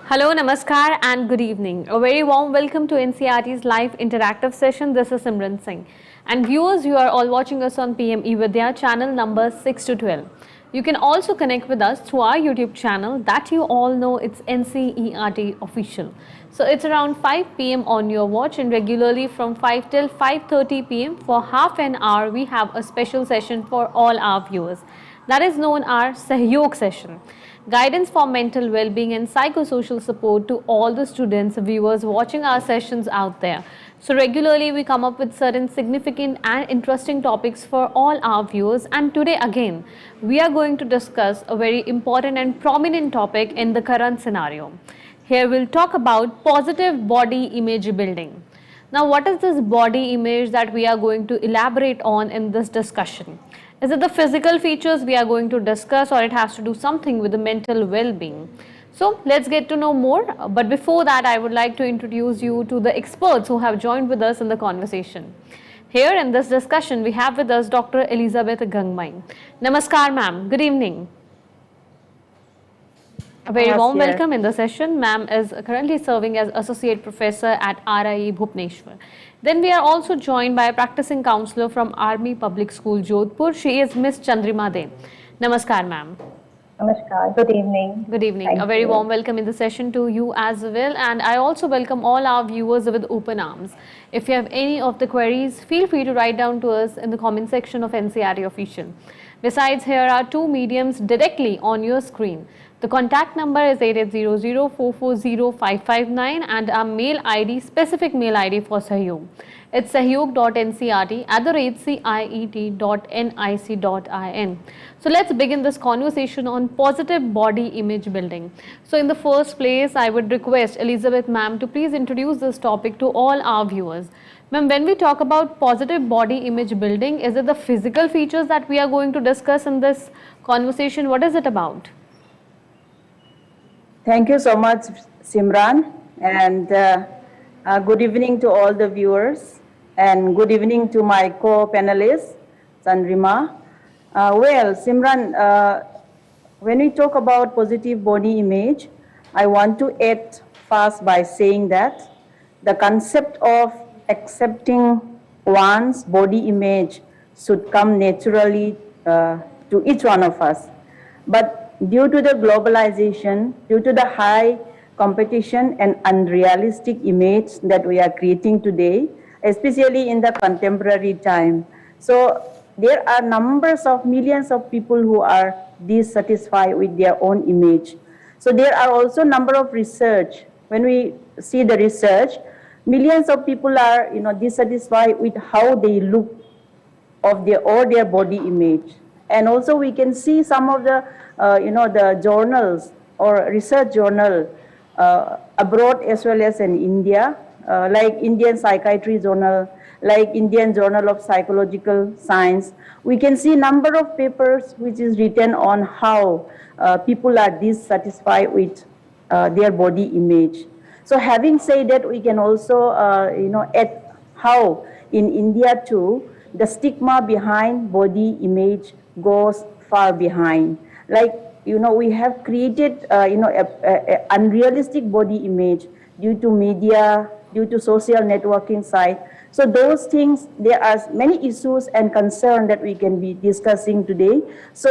Hello, Namaskar and good evening. A very warm welcome to NCRT's live interactive session. This is Simran Singh. And viewers, you are all watching us on PM eVidya channel number 6 to 12. You can also connect with us through our YouTube channel that you all know it's NCERT official. So it's around 5 p.m. on your watch, and regularly from 5 till 5:30 p.m. for half an hour we have a special session for all our viewers. That is known as Sahyog session. Guidance for mental well-being and psychosocial support to all the students, viewers watching our sessions out there. So regularly we come up with certain significant and interesting topics for all our viewers, and today again we are going to discuss a very important and prominent topic in the current scenario. Here we'll talk about positive body image building. Now, what is this body image that we are going to elaborate on in this discussion? Is it the physical features we are going to discuss, or it has to do something with the mental well-being? So let's get to know more. But before that, I would like to introduce you to the experts who have joined with us in the conversation. Here in this discussion, we have with us Dr. Elizabeth Gangmai. Namaskar, ma'am. Good evening. A very warm welcome in the session. Ma'am is currently serving as Associate Professor at RIE Bhubaneswar. Then we are also joined by a practicing counsellor from Army Public School, Jodhpur. She is Miss Chandrima De. Namaskar, ma'am. Namaskar. Good evening. Good evening. A very warm welcome in the session to you as well. And I also welcome all our viewers with open arms. If you have any of the queries, feel free to write down to us in the comment section of NCRT Official. Besides, here are two mediums directly on your screen. The contact number is 8800-440-559 and our mail ID, specific mail ID for Sahyog. It's sahyog.ncrt@ciet.nic.in. So let's begin this conversation on positive body image building. So in the first place, I would request Elizabeth ma'am to please introduce this topic to all our viewers. Ma'am, when we talk about positive body image building, is it the physical features that we are going to discuss in this conversation? What is it about? Thank you so much, Simran, and good evening to all the viewers, and good evening to my co-panelist, Chandrima. Well, Simran, when we talk about positive body image, I want to add first by saying that the concept of accepting one's body image should come naturally to each one of us. But due to the globalization, due to the high competition and unrealistic image that we are creating today, especially in the contemporary time, so there are numbers of millions of people who are dissatisfied with their own image. So there are also number of research. When we see the research, millions of people are dissatisfied with how they look of their body image. And also we can see some of the the journals or research journal abroad as well as in India, like Indian Psychiatry Journal, like Indian Journal of Psychological Science. We can see number of papers which is written on how people are dissatisfied with their body image. So having said that, we can also add how in India too, the stigma behind body image goes far behind. Like, we have created, a unrealistic body image due to media, due to social networking site. So those things, there are many issues and concerns that we can be discussing today. So,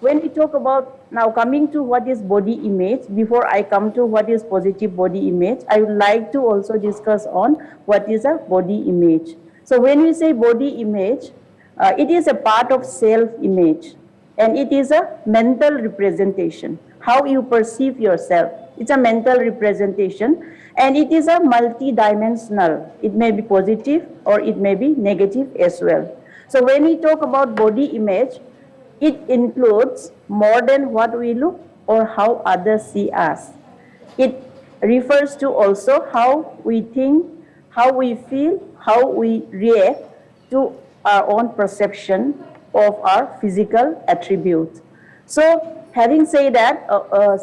when we talk about, now coming to what is body image, before I come to what is positive body image, I would like to also discuss on what is a body image. So when we say body image, it is a part of self-image, and it is a mental representation, how you perceive yourself. It's a mental representation, and it is a multi-dimensional. It may be positive or it may be negative as well. So when we talk about body image, it includes more than what we look or how others see us. It refers to also how we think, how we feel, how we react to our own perception of our physical attributes. So having said that,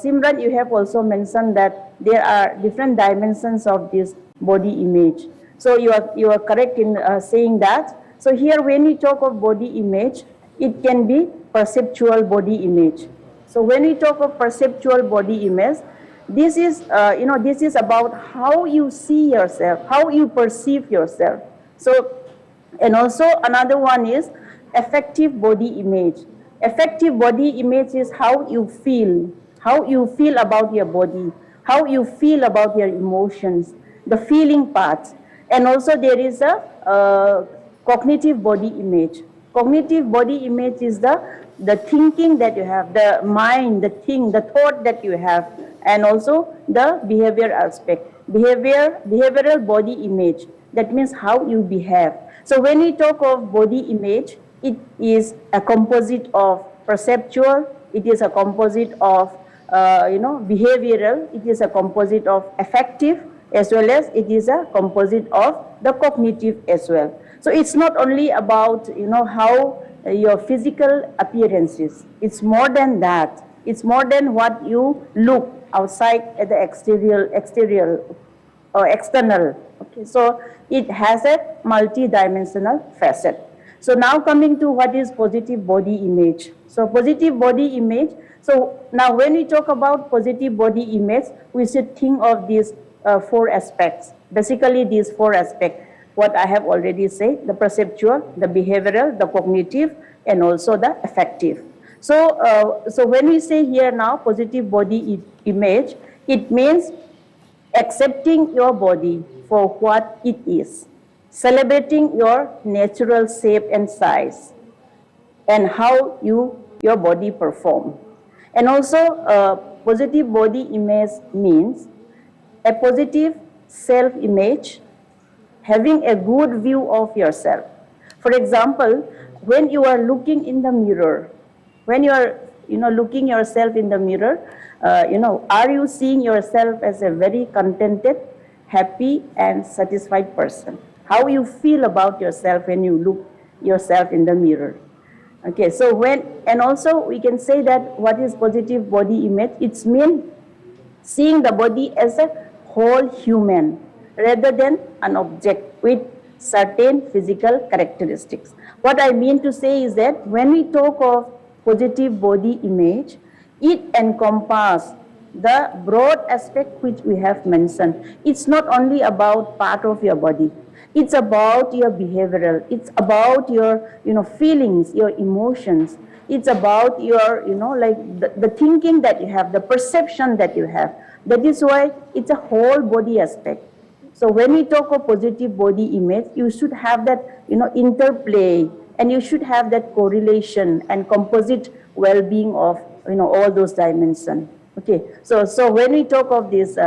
Simran, you have also mentioned that there are different dimensions of this body image. So you are correct in saying that. So here when we talk of body image, it can be perceptual body image. So when we talk of perceptual body image, this is, this is about how you see yourself, how you perceive yourself. So, and also another one is affective body image. Affective body image is how you feel about your body, how you feel about your emotions, the feeling parts. And also there is a cognitive body image. Cognitive body image is the thinking that you have, the mind, the thought that you have, and also the behavior aspect. Behavioral body image, that means how you behave. So when we talk of body image, it is a composite of perceptual, it is a composite of behavioral, it is a composite of affective, as well as it is a composite of the cognitive as well. So it's not only about how your physical appearance is. It's more than that. It's more than what you look outside at the exterior or external. Okay, so it has a multi-dimensional facet. So now coming to what is positive body image. So positive body image. So now when we talk about positive body image, we should think of these four aspects. Basically these four aspects, what I have already said, the perceptual, the behavioral, the cognitive, and also the affective. So, so when we say here now positive body image, it means accepting your body for what it is, celebrating your natural shape and size, and how your body perform. And also positive body image means a positive self-image, having a good view of yourself. For example, when you are looking in the mirror, when you are looking yourself in the mirror, are you seeing yourself as a very contented, happy and satisfied person? How you feel about yourself when you look yourself in the mirror? Okay, so and also we can say that what is positive body image? It's mean seeing the body as a whole human rather than an object with certain physical characteristics. What I mean to say is that when we talk of positive body image, it encompasses the broad aspect which we have mentioned. It's not only about part of your body. It's about your behavioral. It's about your, feelings, your emotions. It's about your, the thinking that you have, the perception that you have. That is why it's a whole body aspect. So when we talk of positive body image, you should have that, interplay, and you should have that correlation and composite well-being of, all those dimensions. Okay, so when we talk of this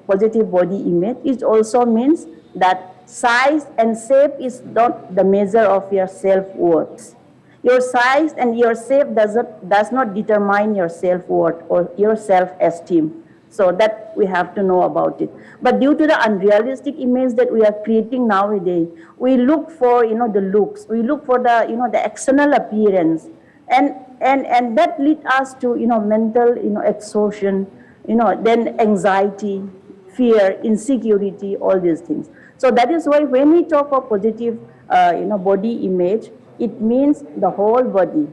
positive body image, it also means that size and shape is not the measure of your self-worth. Your size and your shape does not determine your self-worth or your self-esteem. So that we have to know about it. But due to the unrealistic image that we are creating nowadays, we look for, the looks. We look for the, the external appearance. And that leads us to, mental, exhaustion, then anxiety, fear, insecurity, all these things. So that is why when we talk of positive, body image, it means the whole body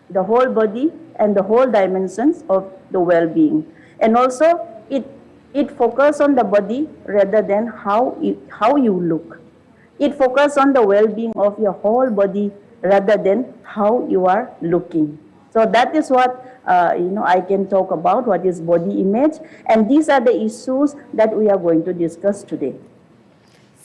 and the whole dimensions of the well-being. And also, it focuses on the body rather than how you look. It focuses on the well-being of your whole body rather than how you are looking. So that is what I can talk about, what is body image. And these are the issues that we are going to discuss today.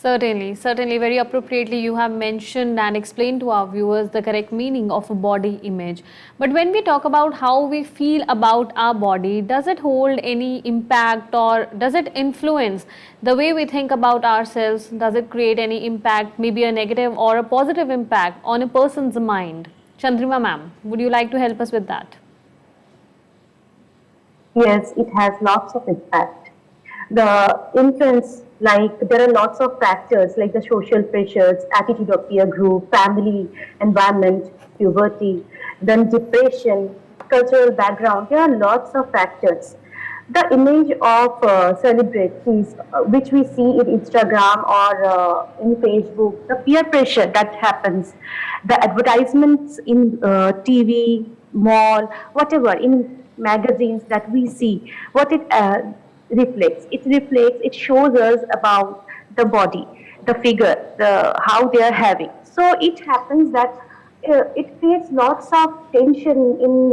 Certainly, very appropriately you have mentioned and explained to our viewers the correct meaning of a body image. But when we talk about how we feel about our body, does it hold any impact or does it influence the way we think about ourselves? Does it create any impact, maybe a negative or a positive impact on a person's mind? Chandrima ma'am, would you like to help us with that? Yes, it has lots of impact. The influence, like there are lots of factors like the social pressures, attitude of peer group, family, environment, puberty, then depression, cultural background. There are lots of factors. The image of celebrities, which we see in Instagram or in Facebook, the peer pressure that happens, the advertisements in TV, mall, whatever, in magazines that we see, what it reflects. It reflects, it shows us about the body, the figure, how they are having. So it happens that it creates lots of tension in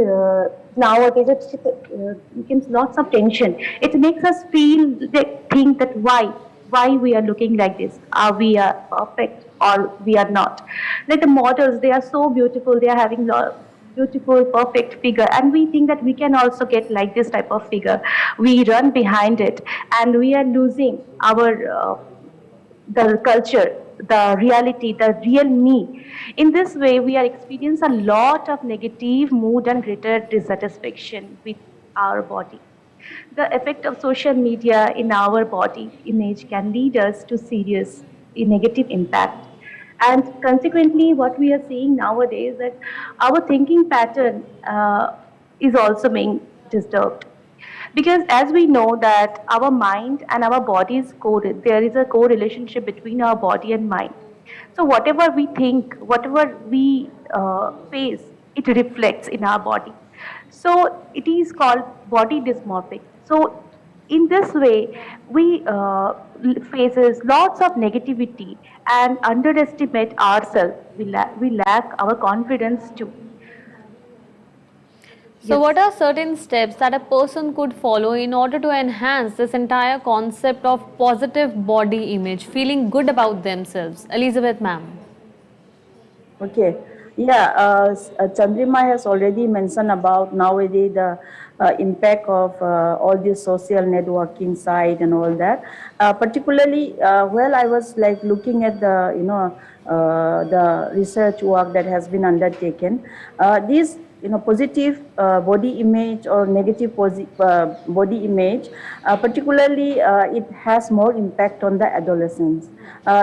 nowadays. It gives lots of tension. It makes us think that why we are looking like this? Are we are perfect or we are not? Like the models, they are so beautiful. They are having beautiful, perfect figure, and we think that we can also get like this type of figure. We run behind it, and we are losing our the culture, the reality, the real me. In this way, we are experiencing a lot of negative mood and greater dissatisfaction with our body. The effect of social media in our body image can lead us to serious negative impact. And consequently, what we are seeing nowadays that our thinking pattern is also being disturbed. Because as we know that our mind and our body is there is a co-relationship between our body and mind. So whatever we think, whatever we face, it reflects in our body. So it is called body dysmorphic. So in this way, we faces lots of negativity and underestimate ourselves. We lack our confidence too. So, Yes. what are certain steps that a person could follow in order to enhance this entire concept of positive body image, feeling good about themselves? Elizabeth, ma'am. Okay. Yeah, Chandrima has already mentioned about nowadays the impact of all this social networking site and all that. Particularly, well, I was like looking at the research work that has been undertaken. These positive body image or negative body image, particularly it has more impact on the adolescents,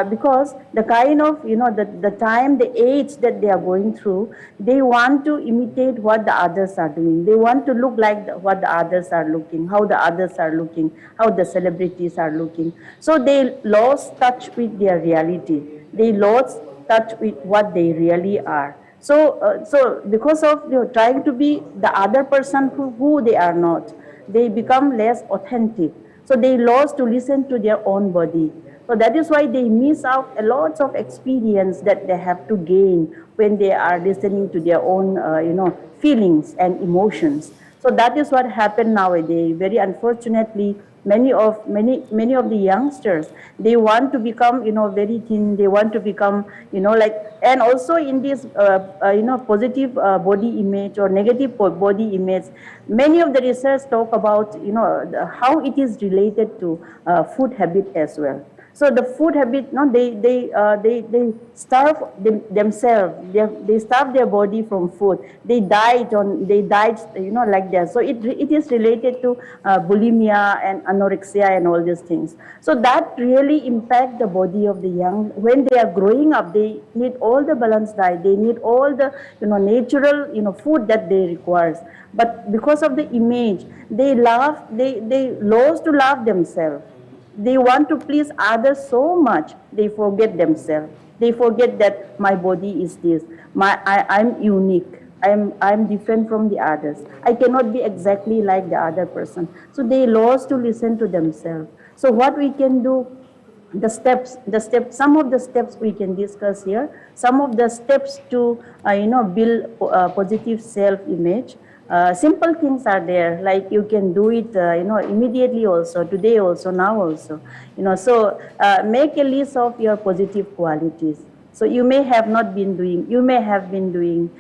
because the kind of the time, the age that they are going through, they want to imitate what the others are doing. They want to look like what the others are looking, how the others are looking, how the celebrities are looking. So they lost touch with their reality. They lost touch with what they really are. So because of trying to be the other person who they are not, they become less authentic. So they lost to listen to their own body. So that is why they miss out a lot of experience that they have to gain when they are listening to their own, feelings and emotions. So that is what happened nowadays. Very unfortunately, many of the youngsters, they want to become very thin. They want to become like, and also in this positive body image or negative body image, many of the research talk about how it is related to food habit as well. So the food habit, no, they starve themselves. They starve their body from food. They died like that. So it is related to bulimia and anorexia and all these things. So that really impact the body of the young when they are growing up. They need all the balanced diet. They need all the natural food that they requires. But because of the image, they lost to love themselves. They want to please others so much, they forget themselves. They forget that my body is this. I'm unique. I'm different from the others. I cannot be exactly like the other person. So they lost to listen to themselves. So what we can do, some of the steps we can discuss here, some of the steps to build positive self-image. Simple things are there, like you can do it immediately also, today also, now also. So make a list of your positive qualities. So you may have not been doing, you may have been doing.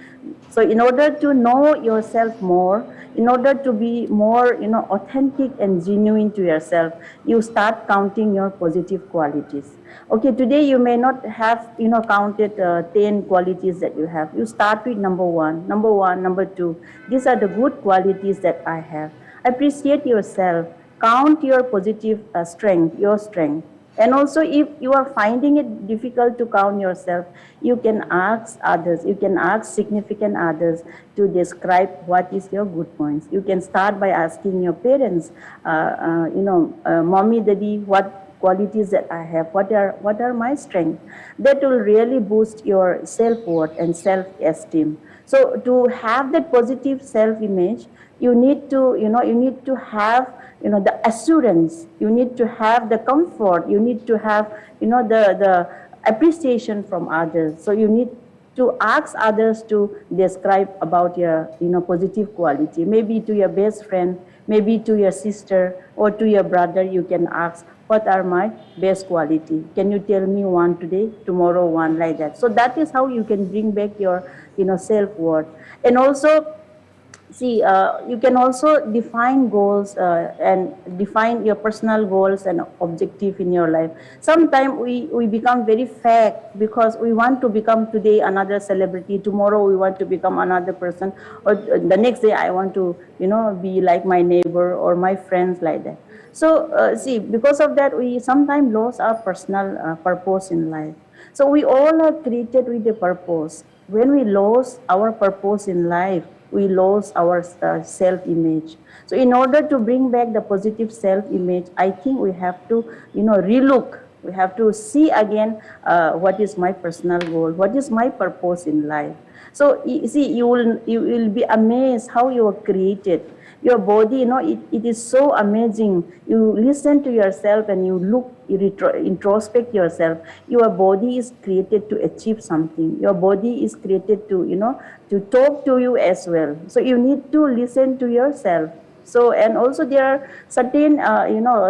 So in order to know yourself more, in order to be more authentic and genuine to yourself, you start counting your positive qualities. Okay, today you may not have counted 10 qualities that you have. You start with number one, number two. These are the good qualities that I have. Appreciate yourself. Count your positive strength, your strength. And also, if you are finding it difficult to count yourself, you can ask others, you can ask significant others to describe what is your good points. You can start by asking your parents, mommy, daddy, what qualities that I have, what are my strengths. That will really boost your self-worth and self-esteem. So to have that positive self-image, you need to have the assurance, you need to have the comfort, you need to have, the appreciation from others. So you need to ask others to describe about your, positive quality. Maybe to your best friend, maybe to your sister or to your brother, you can ask, what are my best quality? Can you tell me one today, tomorrow one, like that. So that is how you can bring back your, self-worth. And also, see, you can also define goals and define your personal goals and objective in your life. Sometimes we become very fake because we want to become today another celebrity, tomorrow we want to become another person, or the next day I want to, be like my neighbor or my friends, like that. So, see, because of that, we sometimes lose our personal purpose in life. So we all are created with a purpose. When we lose our purpose in life, we lose our self-image. So in order to bring back the positive self-image, I think we have to, relook. We have to see again what is my personal goal, what is my purpose in life. So you see, you will be amazed how you are created. Your body, it is so amazing. You listen to yourself and you look, you introspect yourself. Your body is created to achieve something. Your body is created to, to talk to you as well. So you need to listen to yourself. So, and also there are certain,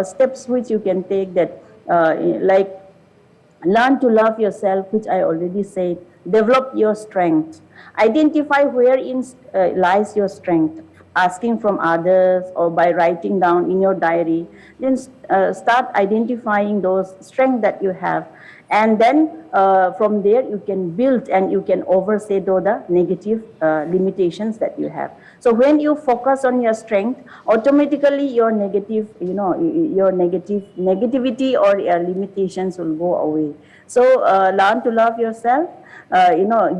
steps which you can take that, like learn to love yourself, which I already said. Develop your strength. Identify wherein lies your strength. Asking from others or by writing down in your diary, then start identifying those strengths that you have. And then from there you can build and you can overshadow the negative limitations that you have. So when you focus on your strength, automatically your negative, your negativity or your limitations will go away. So learn to love yourself,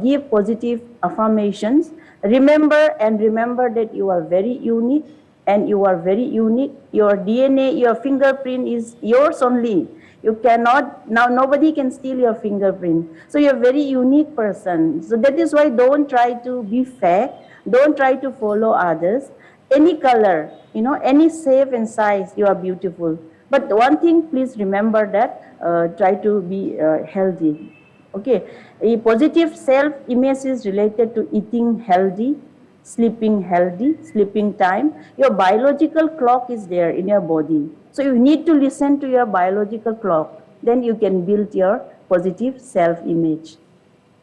give positive affirmations. Remember that you are very unique, and you are very unique. Your DNA, your fingerprint is yours only. You cannot, now nobody can steal your fingerprint. So you're a very unique person. So that is why don't try to be fake. Don't try to follow others. Any color, any shape and size, you are beautiful. But one thing, please remember that, try to be healthy. Okay, a positive self-image is related to eating healthy, sleeping time. Your biological clock is there in your body. So you need to listen to your biological clock. Then you can build your positive self-image.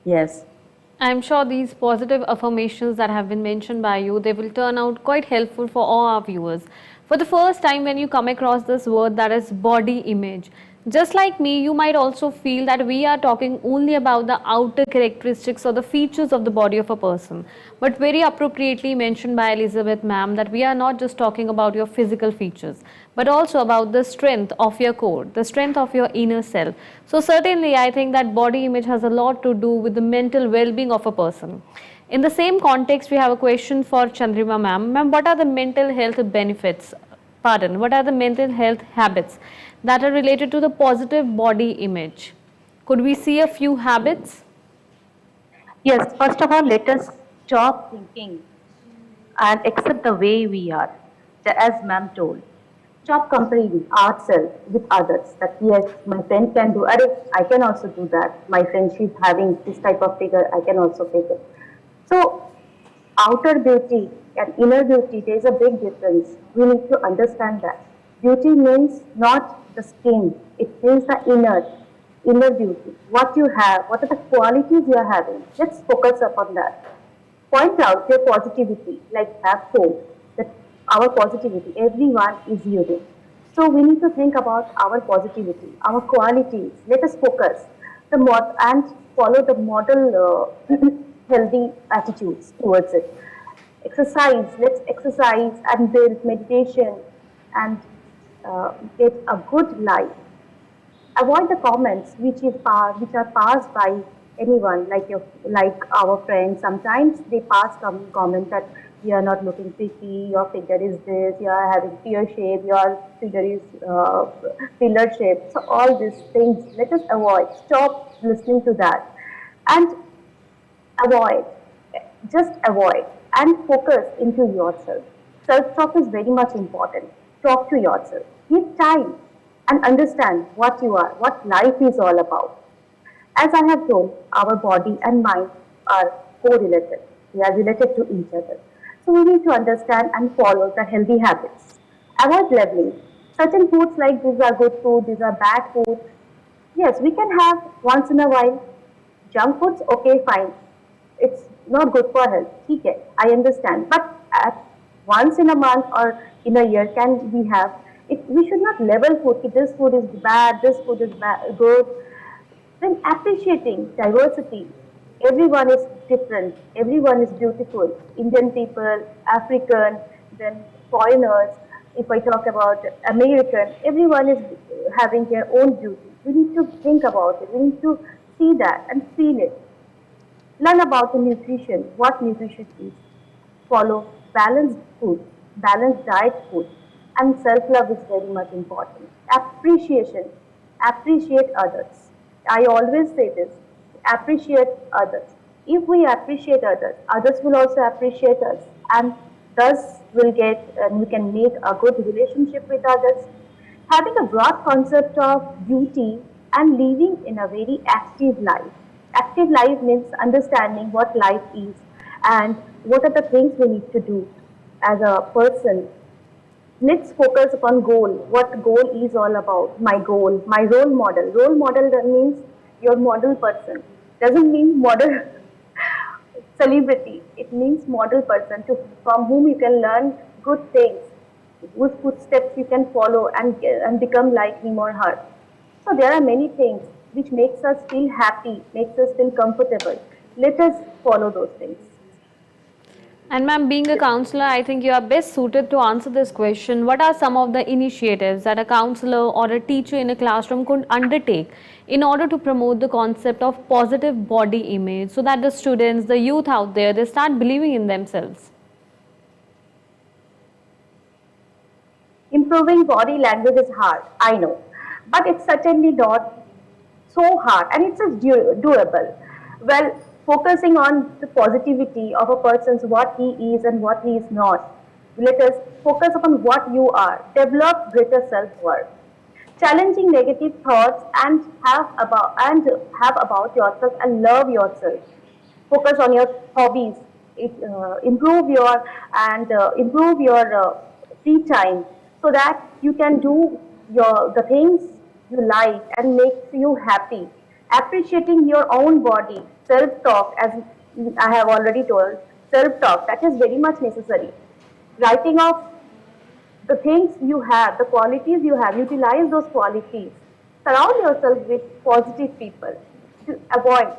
Yes. I'm sure these positive affirmations that have been mentioned by you, they will turn out quite helpful for all our viewers. For the first time when you come across this word, that is body image, just like me, you might also feel that we are talking only about the outer characteristics or the features of the body of a person. But very appropriately mentioned by Elizabeth ma'am that we are not just talking about your physical features, but also about the strength of your core, the strength of your inner self. So certainly I think that body image has a lot to do with the mental well-being of a person. In the same context, we have a question for Chandrima ma'am. Ma'am, what are the mental health benefits, what are the mental health habits that are related to the positive body image? Could we see a few habits? Yes, first of all, let us stop thinking and accept the way we are, as ma'am told. Stop comparing ourselves with others. That yes, my friend can do, I can also do that. My friend, she's having this type of figure, I can also take it. So, outer beauty and inner beauty, there is a big difference. We need to understand that. Beauty means not the skin, it means the inner beauty. What you have, what are the qualities you are having? Let's focus upon that. Point out your positivity, like I've told, that our positivity, everyone is unique. So we need to think about our positivity, our qualities. Let us focus and follow the model healthy attitudes towards it. Exercise, let's exercise and build meditation and get a good life. Avoid the comments which are passed by anyone, like our friends. Sometimes they pass some comment that you are not looking pretty, your figure is this, you are having pear shape, your figure is pillar shape. So all these things, let us avoid. Stop listening to that and avoid. Just avoid and focus into yourself. Self-talk is very much important. Talk to yourself. Give time and understand what you are, what life is all about. As I have told, our body and mind are correlated. They are related to each other. So we need to understand and follow the healthy habits. Avoid labeling. Certain foods like these are good food, these are bad food. Yes, we can have once in a while. Junk foods, okay, fine. It's not good for health. Okay, I understand. But at once in a month or in a year, can we have it? We should not label food. This food is bad. This food is bad, good. Then appreciating diversity. Everyone is different. Everyone is beautiful. Indian people, African, then foreigners. If I talk about American, everyone is having their own beauty. We need to think about it. We need to see that and feel it. Learn about the nutrition, what nutrition is. Follow balanced food, balanced diet food. And self-love is very much important. Appreciation, appreciate others. I always say this, appreciate others. If we appreciate others, others will also appreciate us. And thus we can make a good relationship with others. Having a broad concept of beauty and living in a very active life. Active life means understanding what life is and what are the things we need to do as a person. Let's focus upon goal, what goal is all about, my goal, my role model. Role model that means your model person. Doesn't mean model celebrity. It means model person from whom you can learn good things, whose footsteps you can follow and become like him or her. So there are many things which makes us feel happy, makes us feel comfortable. Let us follow those things. And ma'am, being a counselor, I think you are best suited to answer this question. What are some of the initiatives that a counselor or a teacher in a classroom could undertake in order to promote the concept of positive body image so that the students, the youth out there, they start believing in themselves? Improving body language is hard, I know, but it's certainly not so hard and it's doable. Well, focusing on the positivity of a person's what he is and what he is not. Let us focus upon what you are. Develop greater self-worth. Challenging negative thoughts and have about yourself and love yourself. Focus on your hobbies. Improve your free time so that you can do the things you like and makes you happy. Appreciating your own body, self-talk, as I have already told, self-talk, that is very much necessary. Writing off the things you have, the qualities you have, utilize those qualities. Surround yourself with positive people to avoid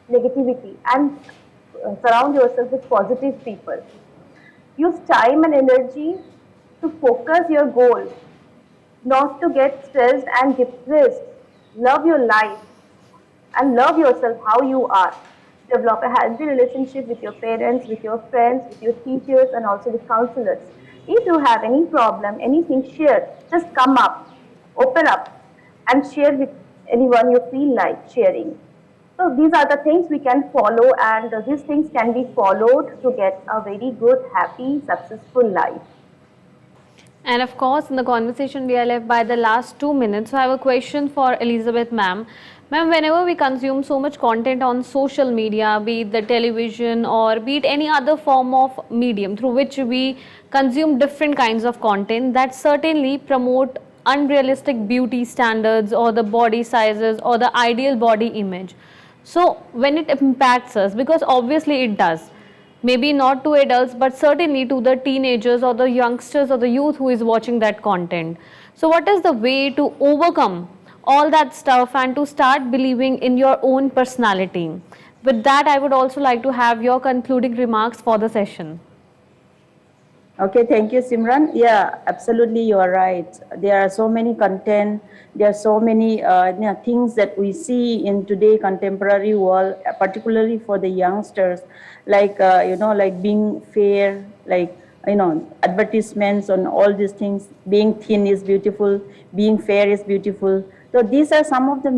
negativity and surround yourself with positive people. Use time and energy to focus your goal, not to get stressed and depressed. Love your life and love yourself how you are. Develop a healthy relationship with your parents, with your friends, with your teachers, and also with counselors. If you have any problem, anything, share. Just come up, open up, and share with anyone you feel like sharing. So these are the things we can follow, and these things can be followed to get a very good, happy, successful life. And of course, in the conversation we are left by the last 2 minutes. So I have a question for Elizabeth ma'am. Ma'am, whenever we consume so much content on social media, be it the television or be it any other form of medium through which we consume different kinds of content that certainly promote unrealistic beauty standards or the body sizes or the ideal body image. So when it impacts us, because obviously it does, maybe not to adults but certainly to the teenagers or the youngsters or the youth who is watching that content. So what is the way to overcome all that stuff and to start believing in your own personality? With that, I would also like to have your concluding remarks for the session. Okay, thank you, Simran. Yeah, absolutely, you are right. There are so many content, there are so many things that we see in today contemporary world, particularly for the youngsters, like like being fair, like advertisements on all these things. Being thin is beautiful, being fair is beautiful. So these are some of the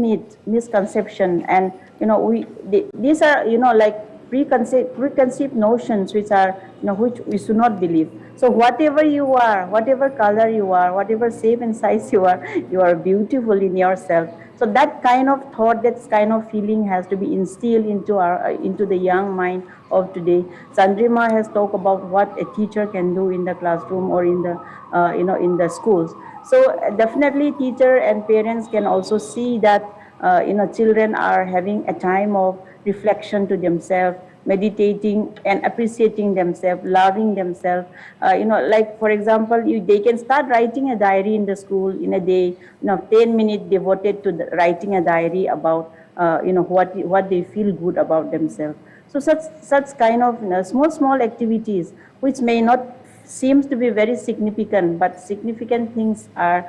misconception, and these are like preconceived notions which are, which we should not believe. So whatever you are, whatever color you are, whatever shape and size you are beautiful in yourself. So that kind of thought, that kind of feeling has to be instilled into the young mind of today. Chandrima has talked about what a teacher can do in the classroom or in the in the schools. So definitely teacher and parents can also see that children are having a time of reflection to themselves, meditating and appreciating themselves, loving themselves. Like for example, they can start writing a diary in the school in a day. 10 minutes devoted to writing a diary about what they feel good about themselves. So such kind of small activities which may not seems to be very significant, but significant things are,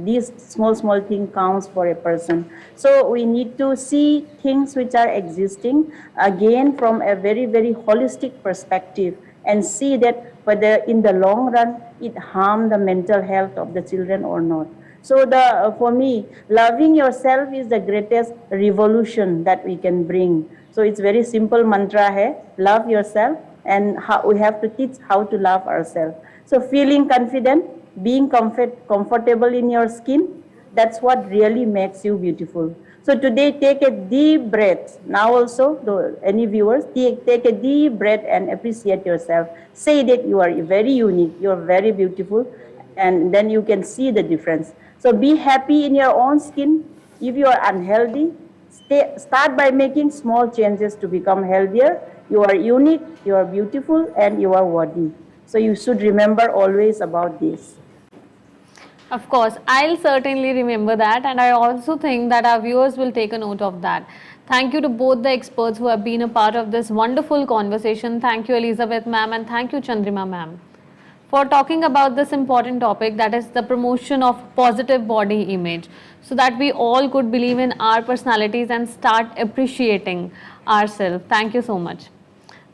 these small thing counts for a person. So we need to see things which are existing again from a very holistic perspective, and see that whether in the long run it harm the mental health of the children or not. So for me, loving yourself is the greatest revolution that we can bring. So it's very simple mantra hai, love yourself, and how we have to teach how to love ourselves. So feeling confident, being comfortable in your skin, that's what really makes you beautiful. So today, take a deep breath. Now also, any viewers, take a deep breath and appreciate yourself. Say that you are very unique, you are very beautiful, and then you can see the difference. So be happy in your own skin. If you are unhealthy, start by making small changes to become healthier. You are unique, you are beautiful, and you are worthy. So you should remember always about this. Of course, I'll certainly remember that, and I also think that our viewers will take a note of that. Thank you to both the experts who have been a part of this wonderful conversation. Thank you, Elizabeth ma'am, and thank you, Chandrima ma'am, for talking about this important topic, that is the promotion of positive body image, so that we all could believe in our personalities and start appreciating ourselves. Thank you so much.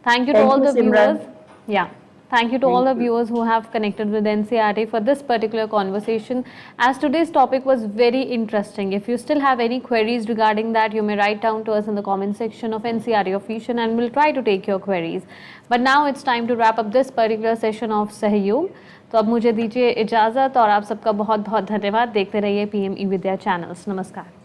Thank you to all the viewers. Yeah. Thank you to all the viewers who have connected with NCERT for this particular conversation, as today's topic was very interesting. If you still have any queries regarding that, you may write down to us in the comment section of NCERT Official, and we'll try to take your queries. But now it's time to wrap up this particular session of Sahyog. तो अब मुझे दीजिए इजाज़त, और आप सबका बहुत बहुत धन्यवाद. देखते रहिए PM eVidya चैनल्स. नमस्कार.